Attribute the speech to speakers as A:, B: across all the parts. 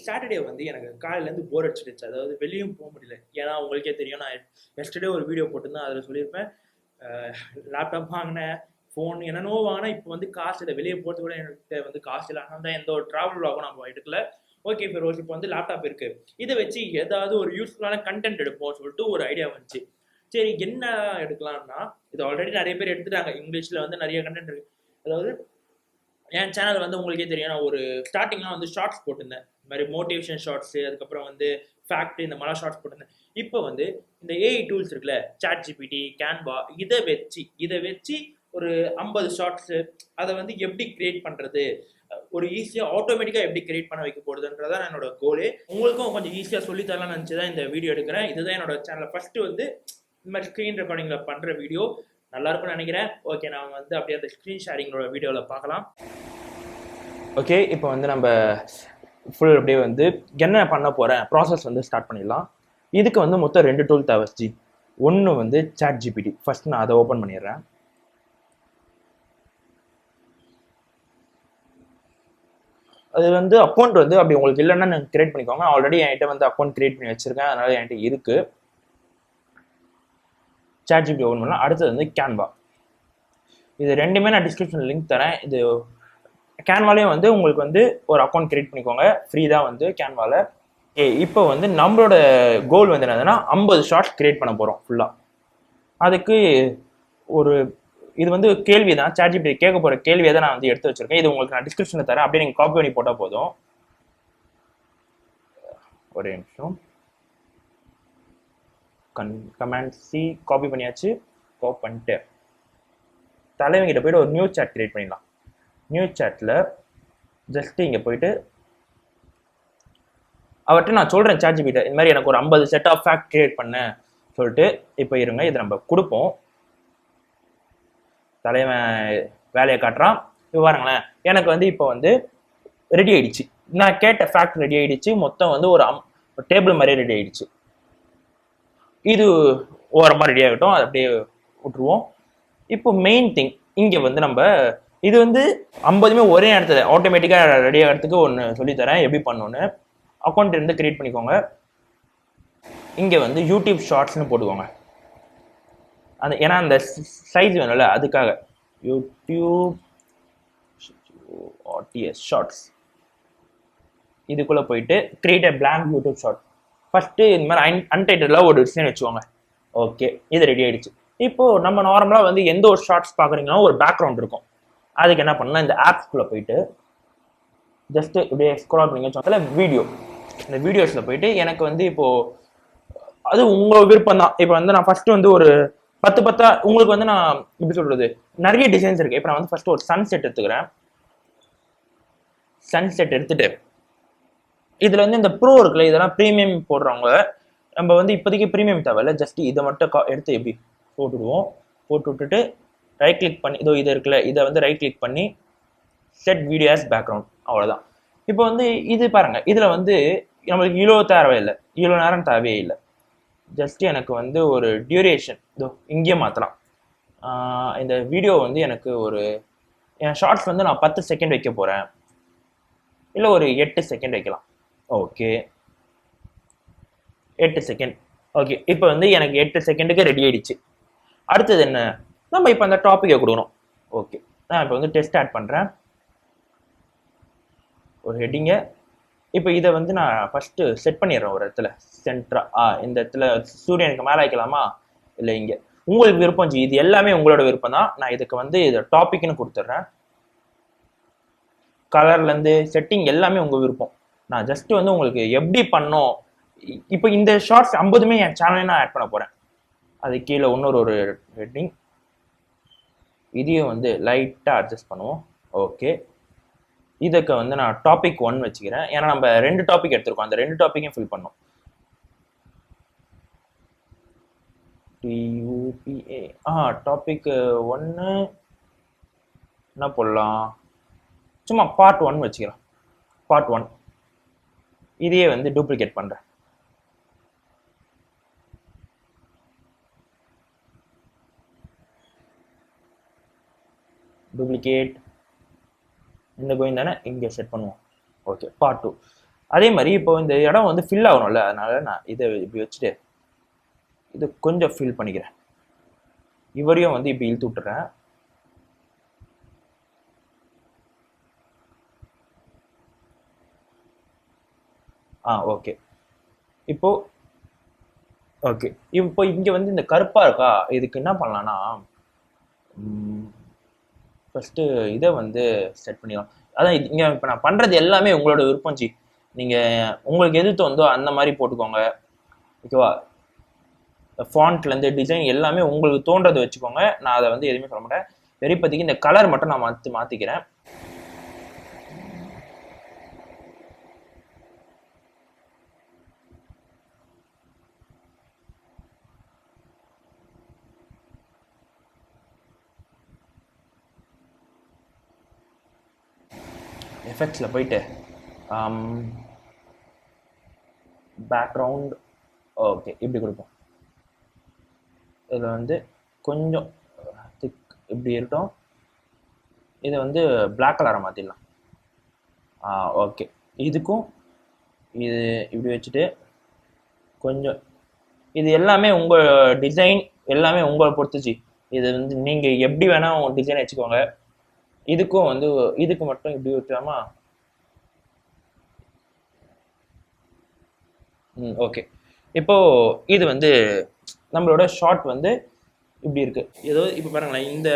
A: Saturday வந்து எனக்கு காலையிலேருந்து போர் அடிச்சிடுச்சு. அதாவது வெளியும் போக முடியல. ஏன்னா உங்களுக்கே தெரியும் நான் எஸ்டர்டே ஒரு வீடியோ போட்டிருந்தேன். அதில் சொல்லியிருப்பேன் லேப்டாப் வாங்கினேன், ஃபோன் என்னென்னவோ வாங்கினேன். இப்போ வந்து காசு இல்லை, வெளியே போகிறது கூட எனக்கு வந்து காசு இல்லை. அதனால தான் எந்த ஒரு ட்ராவல் விலாகும் நம்ம எடுக்கல. ஓகே ஃபெரோஸ், இப்போ வந்து லேப்டாப் இருக்குது, இதை வச்சு ஏதாவது ஒரு யூஸ்ஃபுல்லான கண்டென்ட் எடுப்போம்னு சொல்லிட்டு ஒரு ஐடியா வந்துச்சு. சரி என்ன எடுக்கலாம்னா, இது ஆல்ரெடி நிறைய பேர் எடுத்துட்டாங்க. இங்கிலீஷில் வந்து நிறைய கண்டென்ட் இருக்குது. அதாவது என் சேனல் வந்து உங்களுக்கே தெரியும், நான் ஒரு ஸ்டார்டிங்லாம் வந்து ஷார்ட்ஸ் போட்டிருந்தேன். இந்த மாதிரி மோட்டிவேஷன் ஷார்ட்ஸு, அதுக்கப்புறம் வந்து ஃபேக்ட், இந்த மாதிரி ஷார்ட்ஸ் போட்டிருந்தேன். இப்போ வந்து இந்த ஏஐ டூல்ஸ் இருக்குல்ல, chatgpt, canva, இதை வச்சு ஒரு 50 ஷார்ட்ஸு அதை வந்து எப்படி கிரியேட் பண்ணுறது, ஒரு ஈஸியாக ஆட்டோமேட்டிக்காக எப்படி கிரியேட் பண்ண வைக்க போடுறதுன்றதான் என்னோட கோலே. உங்களுக்கும் கொஞ்சம் ஈஸியாக சொல்லித்தரலாம்னு நினச்சி தான் இந்த வீடியோ எடுக்கிறேன். இதுதான் என்னோட சேனலில் ஃபஸ்ட்டு வந்து இந்த மாதிரி ஸ்க்ரீன் ரெக்கார்டிங்கில் பண்ணுற வீடியோ. நல்லா இருக்கும்னு நினைக்கிறேன். ஓகே, நான் வந்து அப்படியே அந்த ஸ்க்ரீன் ஷேரிங்களோட வீடியோவில் பார்க்கலாம். ஓகே, இப்போ வந்து நம்ம ஃபுல் அப்படியே வந்து என்ன பண்ண போகிறேன் ப்ராசஸ் வந்து ஸ்டார்ட் பண்ணிடலாம். இதுக்கு வந்து மொத்தம் 2 டூல் தேவைச்சு. ஒன்று வந்து chatgpt. ஃபர்ஸ்ட் நான் அதை ஓப்பன் பண்ணிடுறேன். அது வந்து அக்கௌண்ட் வந்து அப்படி உங்களுக்கு இல்லைன்னா நீங்கள் கிரியேட் பண்ணிக்கோங்க. ஆல்ரெடி என்கிட்ட வந்து அக்கௌண்ட் கிரியேட் பண்ணி வச்சிருக்கேன், அதனால என்கிட்ட இருக்குது. chatgpt ஓப்பன் பண்ணலாம். அடுத்தது வந்து canva. இது ரெண்டுமே நான் டிஸ்கிரிப்ஷன் லிங்க் தரேன். இது கேன்வாலையும் வந்து உங்களுக்கு வந்து ஒரு அக்கௌண்ட் கிரியேட் பண்ணிக்கோங்க, ஃப்ரீ தான் வந்து கேன்வாவில். இப்போ வந்து நம்மளோட கோல் வந்து என்னதுன்னா 50 ஷார்ட்ஸ் கிரியேட் பண்ண போகிறோம் ஃபுல்லாக. அதுக்கு ஒரு இது வந்து கேள்வி தான், chatgpt கேட்க போகிற கேள்வியை தான் நான் வந்து எடுத்து வச்சிருக்கேன். இது உங்களுக்கு நான் டிஸ்கிரிப்ஷனில் தரேன், அப்படியே நீங்கள் காப்பி பண்ணி போட்டால் போதும். ஒரே நிமிஷம். கமெண்ட் சி காப்பி பண்ணியாச்சு. காப்பி பண்ணிட்டு தலைவங்கிட்ட போய்ட்டு ஒரு நியூ சாட் கிரியேட் பண்ணிடலாம். நியூ சாட்டில் ஜஸ்ட்டு இங்கே போயிட்டு அவர்கிட்ட நான் சொல்கிறேன் chatgpt இந்த மாதிரி எனக்கு ஒரு 50 செட் ஆஃப் ஃபேக்ட் கிரியேட் பண்ணேன் சொல்லிட்டு. இப்போ இருங்க, இதை நம்ம கொடுப்போம். தலைவன் வேலையை காட்டுறான். இப்போ பாருங்களேன், எனக்கு வந்து இப்போ வந்து ரெடி ஆயிடுச்சு. நான் கேட்ட ஃபேக்ட் ரெடி ஆயிடுச்சு. மொத்தம் வந்து ஒரு டேபிள் மாதிரியே ரெடி ஆயிடுச்சு. இது ஓரமாக ரெடி ஆகட்டும், அதை அப்படியே விட்டுருவோம். இப்போ மெயின் திங் இங்கே வந்து நம்ம இது வந்து 50மே ஒரே நேரத்தில் ஆட்டோமேட்டிக்காக ரெடி ஆகிறதுக்கு ஒன்று சொல்லித்தரேன், எப்படி பண்ணணுன்னு. அக்கௌண்ட் இருந்து கிரியேட் பண்ணிக்கோங்க. இங்கே வந்து யூடியூப் ஷார்ட்ஸ்னு போட்டுக்கோங்க. அந்த ஏன்னா அந்த சைஸ் வேணும்ல, அதுக்காக யூடியூப் ஷார்ட்ஸ். இதுக்குள்ளே போயிட்டு create a blank YouTube short. First இந்த மாதிரி அன்டைட்டிலாக ஒரு டிசைன் வச்சுக்கோங்க. ஓகே, இது ரெடி ஆகிடுச்சு. இப்போது நம்ம நார்மலாக வந்து எந்த ஒரு ஷார்ட்ஸ் பார்க்குறீங்கன்னா ஒரு பேக்ரவுண்ட் இருக்கும். அதுக்கு என்ன பண்ணலாம், இந்த ஆப்ஸ்குள்ளே போயிட்டு ஜஸ்ட்டு இப்படியே ஸ்க்ரால் பண்ணிங்க சொன்னால வீடியோ. இந்த வீடியோஸில் போயிட்டு எனக்கு வந்து இப்போது அது உங்கள் விருப்பம் தான். இப்போ வந்து நான் ஃபஸ்ட்டு வந்து ஒரு 10 உங்களுக்கு வந்து நான் எப்படி சொல்கிறது, நிறைய டிசைன்ஸ் இருக்குது. இப்போ நான் வந்து ஃபஸ்ட்டு ஒரு சன்செட் எடுத்துக்கிறேன். சன்செட் எடுத்துகிட்டு இதில் வந்து இந்த ப்ரோ இருக்குல்ல, இதெல்லாம் ப்ரீமியம் போடுறவங்க, நம்ம வந்து இப்போதைக்கு ப்ரீமியம் தேவையில்ல, ஜஸ்ட் இதை மட்டும் எடுத்து எப்படி போட்டுடுவோம். போட்டு விட்டுட்டு ரைட் கிளிக் பண்ணி இது இருக்குல்ல, இதை வந்து ரைட் கிளிக் பண்ணி செட் வீடியோ ஆஸ் பேக்ரவுண்ட், அவ்வளோதான். இப்போ வந்து இது பாருங்கள், இதில் வந்து நம்மளுக்கு இவ்வளோ தேவையில்லை, இவ்வளோ நேரம் தேவையே இல்லை. ஜஸ்ட் எனக்கு வந்து ஒரு டியூரேஷன் இதோ இங்கேயே மாற்றலாம். இந்த வீடியோ வந்து எனக்கு ஒரு என் ஷார்ட்ஸ் வந்து நான் 10 செகண்ட் வைக்க போகிறேன், இல்லை ஒரு 8 செகண்ட் வைக்கலாம். Okay, 8 second. ஓகே, இப்போ வந்து எனக்கு 8 செகண்டுக்கு ரெடி ஆயிடுச்சு. அடுத்தது என்ன, நம்ம இப்போ அந்த டாப்பிக்கை கொடுக்கணும். ஓகே, நான் இப்போ வந்து டெஸ்ட் ஆட் பண்ணுறேன், ஒரு ஹெட்டிங்கை. இப்போ இதை வந்து நான் ஃபஸ்ட்டு செட் பண்ணிடுறேன் ஒரு இடத்துல சென்ட்ரா. இந்த இடத்துல சூரியனுக்கு மேலே வைக்கலாமா, இல்லை இங்கே, உங்களுக்கு விருப்பம். இது எல்லாமே உங்களோட விருப்பம் தான். நான் இதுக்கு வந்து இதை டாபிக்னு கொடுத்துட்றேன். கலர்லேருந்து செட்டிங் எல்லாமே உங்கள் விருப்பம். நான் ஜஸ்ட்டு வந்து உங்களுக்கு எப்படி பண்ணோம். இப்போ இந்த ஷார்ட்ஸ் 50மே என் சேனலே நான் ஆட் பண்ண போகிறேன். அது கீழே இன்னொரு ஹெட்டிங், இதையும் வந்து லைட்டாக அட்ஜஸ்ட் பண்ணுவோம். ஓகே, இதுக்கு வந்து நான் டாபிக் 1 வச்சுக்கிறேன். ஏன்னா நம்ம 2 டாபிக் எடுத்துருக்கோம், அந்த 2 டாப்பிக்கையும் ஃபில் பண்ணோம். டாபிக் 1 என்ன போடலாம், சும்மா பார்ட் 1 வச்சுக்கிறேன். பார்ட் 1 இதையே வந்து டூப்ளிகேட் பண்ணுறேன். டூப்ளிகேட் இந்த கோயின் தானே, இங்கே செட் பண்ணுவோம். Okay, part 2. அதே மாதிரி இப்போ இந்த இடம் வந்து ஃபில் ஆகணும்ல, அதனால நான் இதை இப்படி வச்சுட்டு இது கொஞ்சம் ஃபில் பண்ணிக்கிறேன். இவரையும் வந்து இப்படி இழுத்து விட்டுறேன். ஓகே. இப்போ ஓகே, இப்போ இங்க வந்து இந்த கருப்பா இருக்கா, இதுக்கு என்ன பண்ணலாம்னா ஃபர்ஸ்ட் இதை வந்து செட் பண்ணிடலாம். அதான் இங்க இப்போ நான் பண்றது எல்லாமே உங்களோட விருப்பம் ஜி. நீங்க உங்களுக்கு எது தோணுதோ அந்த மாதிரி போட்டுக்கோங்க, ஓகேவா? ஃபாண்ட்லேருந்து டிசைன் எல்லாமே உங்களுக்கு தோன்றதை வச்சுக்கோங்க. நான் அதை வந்து எதுவுமே சொல்ல மாட்டேன். வெறிப்பதிக்கு இந்த கலர் மட்டும் நான் மாற்றிக்கிறேன். எஃபெக்ட்ஸில் போயிட்டு பேக்ரவுண்ட் ஓகே இப்படி கொடுப்போம். இதில் வந்து கொஞ்சம் திக் இப்படி இருக்கட்டும். இதை வந்து பிளாக் கலரை மாற்றிடலாம். ஓகே, இதுக்கும் இது இப்படி வச்சுட்டு கொஞ்சம் இது எல்லாமே உங்கள் டிசைன் எல்லாமே உங்களை பொறுத்துச்சு. இது வந்து நீங்கள் எப்படி வேணால் உங்கள் டிசைன் வச்சுக்கோங்க. இதுக்கும் வந்து இதுக்கு மட்டும் இப்படி வச்சாமா. ஓகே. இப்போ இது வந்து நம்மளோட ஷார்ட் வந்து இப்படி இருக்கு. ஏதோ இப்போ பாருங்களேன், இந்த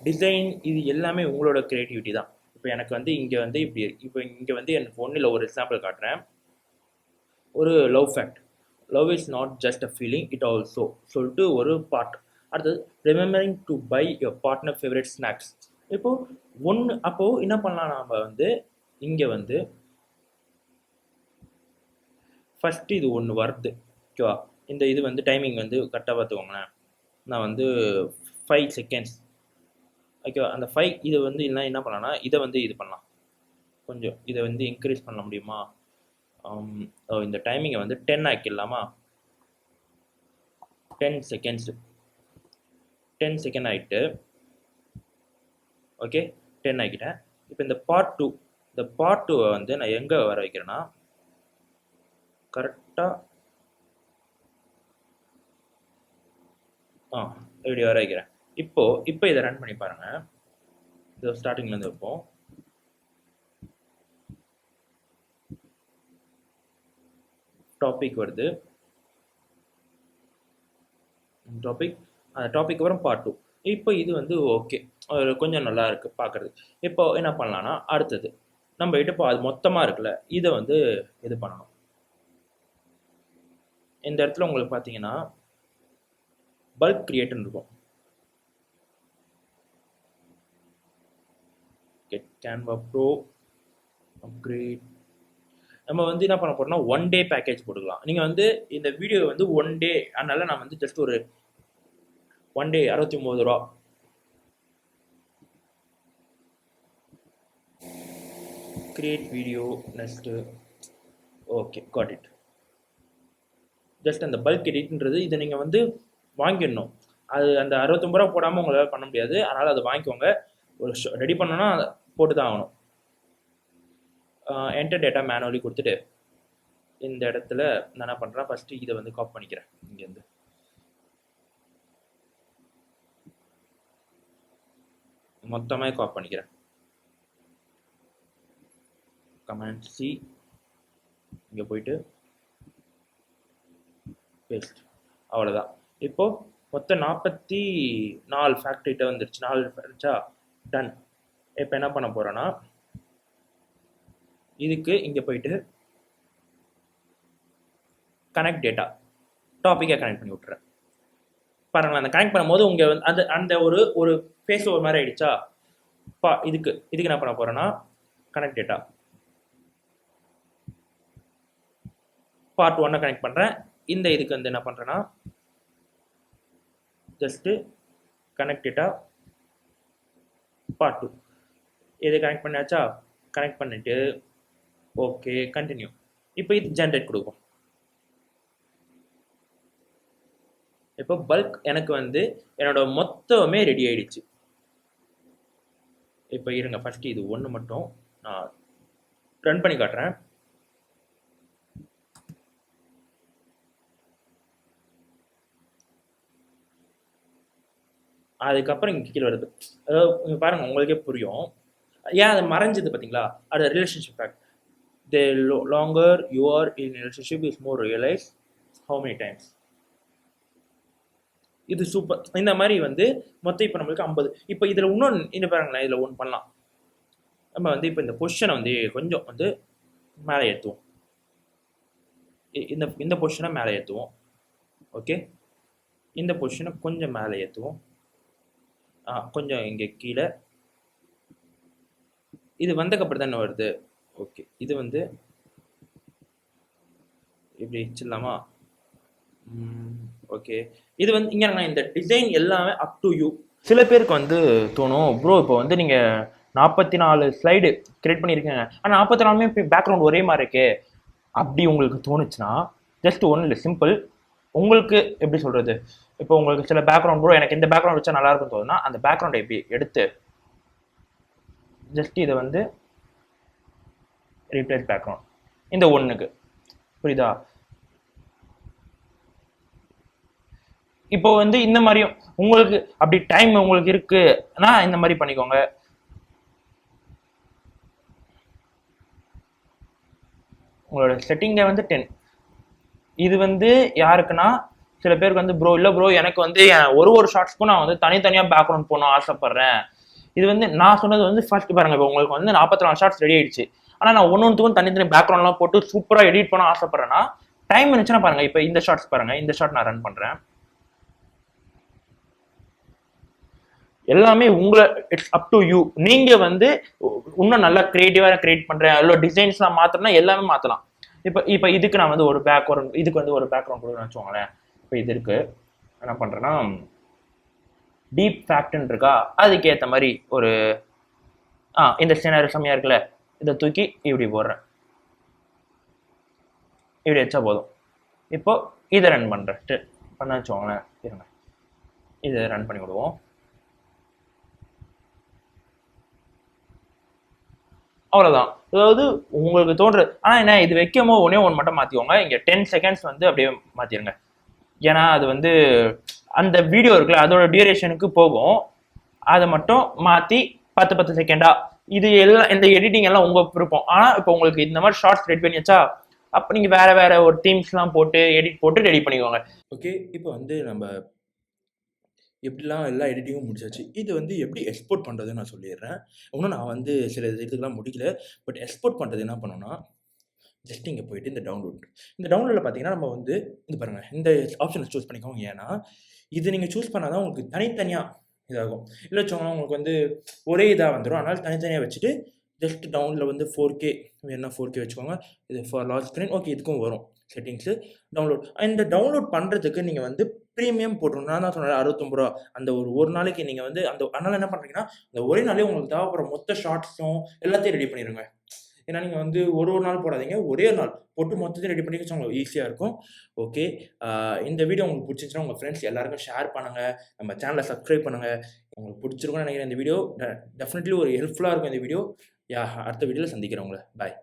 A: டிசைன் இது எல்லாமே உங்களோட கிரியேட்டிவிட்டி தான். இப்போ எனக்கு வந்து இங்கே வந்து இப்படி இப்போ இங்கே வந்து எனக்கு ஒன்றில் ஒரு எக்ஸாம்பிள் காட்டுறேன். ஒரு love fact, love is not just a feeling it also சொல்லிட்டு ஒரு பார்ட். அடுத்தது remembering to buy your partner favourite snacks. இப்போ ஒன்று அப்போது என்ன பண்ணலாம், நாம் வந்து இங்கே வந்து ஃபஸ்ட்டு இது ஒன்று வருது, ஓகேவா? இந்த இது வந்து டைமிங் வந்து கரெக்டாக பார்த்துக்கோங்களேன். நான் வந்து 5 செகண்ட்ஸ், ஓகேவா? அந்த 5 இது வந்து என்ன பண்ணலாம்னா இதை வந்து இது பண்ணலாம், கொஞ்சம் இதை வந்து இன்க்ரீஸ் பண்ண முடியுமா? இந்த டைமிங்கை வந்து 10 ஆக்கிடலாமா? 10 செகண்ட்ஸ், 10 செகண்ட் ஆகிட்டு, ஓகே 10 ஆக்கிட்டேன். இப்போ இந்த பார்ட் 2, இந்த பார்ட் 2 வந்து நான் எங்கே வர வைக்கிறேன்னா கரெக்டாக இப்படி வர வைக்கிறேன். இப்போ இதை ரன் பண்ணி பாருங்கள். இது ஸ்டார்டிங்லேருந்து வைப்போம். டாபிக் வருது, டாபிக், அந்த டாபிக் வரும் பார்ட் 2. இப்போ இது வந்து ஓகே, கொஞ்சம் நல்லா இருக்குது பார்க்குறது. இப்போ என்ன பண்ணலான்னா அடுத்தது நம்ம இப்போ அது மொத்தமாக இருக்குல்ல, இதை வந்து இது பண்ணணும். இந்த இடத்துல உங்களுக்கு பார்த்தீங்கன்னா பல்க் கிரியேட்னு இருக்கும். Get Canva bro upgrade. நம்ம வந்து என்ன பண்ண போறோம்னா 1 டே பேக்கேஜ் போட்டுக்கலாம். நீங்கள் வந்து இந்த வீடியோ வந்து 1 டே, அதனால நான் வந்து ஜஸ்ட் ஒரு 1 டே 69 ரூபா. Create video next, okay got it. Just அந்த பல்க் எடிட்ன்றது இதை நீங்கள் வந்து வாங்கிடணும். அது அந்த 69 ரூபா போடாமல் உங்களால் பண்ண முடியாது, அதனால் அதை வாங்கிக்கோங்க. ஒரு ரெடி பண்ணோன்னா போட்டு தான் ஆகணும். என்டர் டேட்டா மேனுவலி கொடுத்துட்டு இந்த இடத்துல நான் என்ன பண்ணுறேன், ஃபஸ்ட்டு இதை வந்து காப்பி பண்ணிக்கிறேன். இங்கேருந்து மொத்தமாக காப்பி பண்ணிக்கிறேன். கமாண்ட் சி, இங்கே போயிட்டு பேஸ்ட், அவ்வளோதான். இப்போது மொத்தம் 44 ஃபேக்ட்ரிகிட்ட வந்துருச்சு. 4 வந்துச்சா, டன். இப்போ என்ன பண்ண போகிறேன்னா இதுக்கு இங்கே போயிட்டு கனெக்ட் டேட்டா டாப்பிக்கை கனெக்ட் பண்ணி விட்டுறேன். பாருங்களேன், அந்த கனெக்ட் பண்ணும்போது உங்கள் வந்து அந்த அந்த ஒரு ஃபேஸ் ஓவர் மாதிரி ஆகிடுச்சா. இதுக்கு என்ன பண்ண போகிறேன்னா கனெக்ட் டேட்டா பார்ட் 1 கனெக்ட் பண்ணுறேன். இந்த இதுக்கு வந்து என்ன பண்ணுறேன்னா ஜஸ்ட்டு கனெக்ட் டேட்டா பார்ட் 2 இது கனெக்ட் பண்ணியாச்சா. கனெக்ட் பண்ணிவிட்டு ஓகே கண்டினியூ. இப்போ இது ஜென்ரேட் கொடுக்கும். இப்போ பல்க் எனக்கு வந்து என்னோட மொத்தமே ரெடி ஆயிடுச்சு. இப்போ இருங்க, ஃபஸ்ட்டு இது ஒன்று மட்டும் நான் ரன் பண்ணி காட்டுறேன். அதுக்கப்புறம் இங்கே கீழே வருது. அதாவது இங்க பாருங்க உங்களுக்கே புரியும். ஏன் அது மறைஞ்சது பார்த்தீங்களா? அது relationship fact. The longer you are in a relationship is more realize how many times. இது சூப்பர். இந்த மாதிரி வந்து மொத்தம் இப்போ நம்மளுக்கு 50. இப்போ இதில் இன்னொன்று என்ன பாருங்களேன், இதில் ஒன்று பண்ணலாம். நம்ம வந்து இப்போ இந்த பொசிஷனை வந்து கொஞ்சம் வந்து மேலே ஏற்றுவோம். இந்த இந்த பொசிஷனை மேலே ஏற்றுவோம். ஓகே, இந்த பொசிஷனை கொஞ்சம் மேலே ஏற்றுவோம். கொஞ்சம் இங்கே கீழே. இது வந்தக்கப்புறம் தானே வருது. ஓகே, இது வந்து இப்படி வச்சிடலாமா? ஓகே, இது வந்து இங்கே இந்த டிசைன் எல்லாமே அப் டு யூ. சில பேருக்கு வந்து தோணும், ப்ரோ இப்போ வந்து நீங்கள் 44 ஸ்லைடு கிரியேட் பண்ணியிருக்கீங்க, ஆனால் 44மே இப்போ பேக்ரவுண்ட் ஒரே மாதிரி இருக்கே அப்படி உங்களுக்கு தோணுச்சுன்னா ஜஸ்ட் ஒன்றும் இல்லை, சிம்பிள். உங்களுக்கு எப்படி சொல்கிறது, இப்போ உங்களுக்கு சில பேக்ரவுண்ட் ப்ரோ எனக்கு இந்த பேக்ரவுண்ட் வச்சா நல்லா இருக்கும்னு தோணுன்னா அந்த பேக்ரவுண்டை எப்படி எடுத்து ஜஸ்ட் இதை வந்து ரீப்ளேஸ் பேக்ரவுண்ட் இந்த ஒன்றுக்கு, புரியுதா? இப்போ வந்து இந்த மாதிரியும் உங்களுக்கு அப்படி டைம் உங்களுக்கு இருக்குன்னா இந்த மாதிரி பண்ணிக்கோங்க. உங்களோட செட்டிங்கை வந்து 10. இது வந்து யாருக்குன்னா சில பேருக்கு வந்து ப்ரோ இல்லை ப்ரோ எனக்கு வந்து ஒரு ஷார்ட்ஸ்க்கும் நான் வந்து தனித்தனியாக பேக்ரவுண்ட் போகணும் ஆசைப்பட்றேன். இது வந்து நான் சொன்னது வந்து ஃபர்ஸ்ட் பாருங்க, இப்போ உங்களுக்கு வந்து 44 ஷார்ட்ஸ் ரெடி ஆயிடுச்சு, ஆனால் நான் ஒன்றுக்கும் தனித்தனி பேக்ரவுண்ட்லாம் போட்டு சூப்பராக எடிட் பண்ண ஆசைப்பட்றேன்னா டைம் இருந்துச்சுன்னா பாருங்க. இப்போ இந்த ஷார்ட்ஸ் பாருங்க, இந்த ஷார்ட் நான் ரன் பண்ணுறேன். எல்லாமே உங்களை இட்ஸ் அப் டு யூ. நீங்க வந்து இன்னும் நல்லா கிரியேட்டிவா கிரியேட் பண்றேன், அதில் டிசைன்ஸ்லாம் மாத்திரம்னா எல்லாமே மாத்தலாம். இப்போ இதுக்கு நான் வந்து ஒரு இதுக்கு வந்து ஒரு பேக்ரவுண்ட் கொடுக்குறேன்னு வச்சுக்கோங்களேன். இப்போ இது இருக்கு, என்ன பண்றேன்னா டீப் ஃபேக்ட்னு இருக்கா, அதுக்கு ஏற்ற மாதிரி ஒரு இந்த சினாரி செம்மையா இருக்குல்ல, இதை தூக்கி இப்படி போடுறேன். இப்படி வச்சா போதும். இப்போ இதை ரன் பண்றேன் பண்ண வச்சுக்கோங்களேன். இருங்க, இதை ரன் பண்ணி விடுவோம். அவ்வளோதான். அதாவது உங்களுக்கு தோன்றுறது, ஆனால் என்ன இது வைக்கும் போது ஒன்று மட்டும் மாற்றிக்கோங்க. இங்கே 10 செகண்ட்ஸ் வந்து அப்படியே மாற்றிடுங்க. ஏன்னா அது வந்து அந்த வீடியோ இருக்குல்ல அதோட டியூரேஷனுக்கு போகும். அதை மட்டும் மாற்றி 10 செகண்டா. இது எல்லாம் இந்த எடிட்டிங் எல்லாம் உங்கள் விருப்பம். ஆனால் இப்போ உங்களுக்கு இந்த மாதிரி ஷார்ட்ஸ் ரெடி பண்ணி வச்சா அப்போ நீங்கள் வேற ஒரு டீம்ஸ்லாம் போட்டு எடிட் போட்டு ரெடி பண்ணிக்கோங்க. ஓகே, இப்போ வந்து நம்ம எப்படிலாம் எல்லா எடிட்டிங்கும் முடிச்சாச்சு. இது வந்து எப்படி எக்ஸ்போர்ட் பண்ணுறதுன்னு நான் சொல்லிடுறேன். இன்னும் நான் வந்து சில இதுக்கெல்லாம் முடிக்கல. பட் எக்ஸ்போர்ட் பண்ணுறது என்ன பண்ணணும்னா ஜஸ்ட் இங்கே போயிட்டு இந்த டவுன்லோடில் பார்த்தீங்கன்னா நம்ம வந்து இது பாருங்கள், இந்த ஆப்ஷனை சூஸ் பண்ணிக்கோங்க. ஏன்னா இது நீங்கள் சூஸ் பண்ணால் தான் உங்களுக்கு தனித்தனியாக இதாகும். இல்லை வச்சோங்கன்னா உங்களுக்கு வந்து ஒரே இதாக வந்துடும். அதனால் தனித்தனியாக வச்சுட்டு ஜஸ்ட் டவுனில் வந்து 4K வேணா 4K வச்சுக்கோங்க. இது ஃபார் லார்ஜ் ஸ்க்ரீன். ஓகே, இதுக்கும் வரும் செட்டிங்ஸு டவுன்லோட். இந்த டவுன்லோட் பண்ணுறதுக்கு நீங்கள் வந்து ப்ரீமியம் போட்டுருணும். நான் தான் சொன்னேன் 69 ரூபா. அந்த ஒரு நாளைக்கு நீங்கள் வந்து அதனால் என்ன பண்ணுறீங்கன்னா அந்த ஒரே நாளே உங்களுக்கு தேவைப்படுற மொத்த ஷார்ட்ஸும் எல்லாத்தையும் ரெடி பண்ணிடுங்க. ஏன்னா நீங்கள் வந்து ஒரு நாள் போடாதீங்க, ஒரே நாள் போட்டு மொத்தத்தையும் ரெடி பண்ணி வச்சு உங்களுக்கு ஈஸியாக இருக்கும். ஓகே, இந்த வீடியோ உங்களுக்கு பிடிச்சிருந்துச்சுன்னா உங்கள் ஃப்ரெண்ட்ஸ் எல்லாருக்கும் ஷேர் பண்ணுங்கள். நம்ம சேனலை சப்ஸ்கிரைப் பண்ணுங்கள். உங்களுக்கு பிடிச்சிருக்கும்னு நினைக்கிறேன். இந்த வீடியோ டெஃபினெட்லி ஒரு ஹெல்ப்ஃபுல்லாக இருக்கும். இந்த வீடியோ அடுத்த வீடியோவில் சந்திக்கிறேன் உங்களை. பாய்.